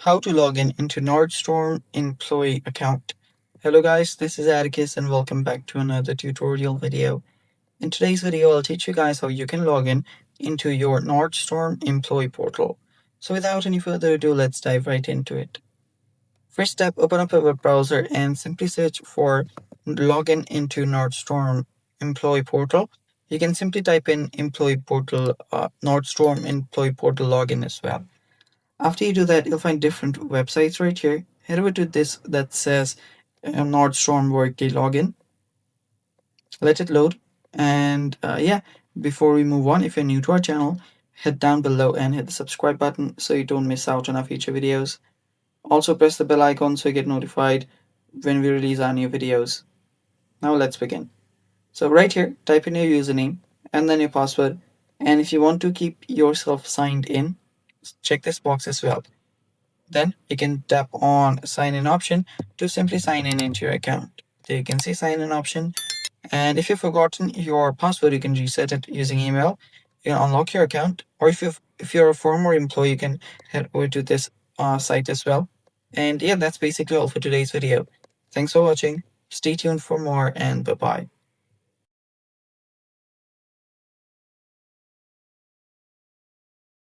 How to log in into Nordstrom Employee account. Hello guys, this is Atticus and welcome back to another tutorial video. In today's video, I'll teach you guys how you can log in into your Nordstrom Employee Portal. So without any further ado, let's dive right into it. First step, open up a web browser and simply search for login into Nordstrom Employee Portal. You can simply type in Employee Portal, Nordstrom Employee Portal login as well. After you do that, you'll find different websites right here. Head over to this that says Nordstrom Workday login. Let it load. And yeah, before we move on, if you're new to our channel, head down below and hit the subscribe button so you don't miss out on our future videos. Also, press the bell icon so you get notified when we release our new videos. Now, let's begin. So, right here, type in your username and then your password. And if you want to keep yourself signed in, check this box as well. Then you can tap on sign in option to simply sign in into your account. There you can see sign in option. And if you've forgotten your password, you can reset it using email. You can unlock your account, or if you're a former employee, you can head over to this site as well. And yeah, that's basically all for today's video. Thanks for watching. Stay tuned for more, and bye bye.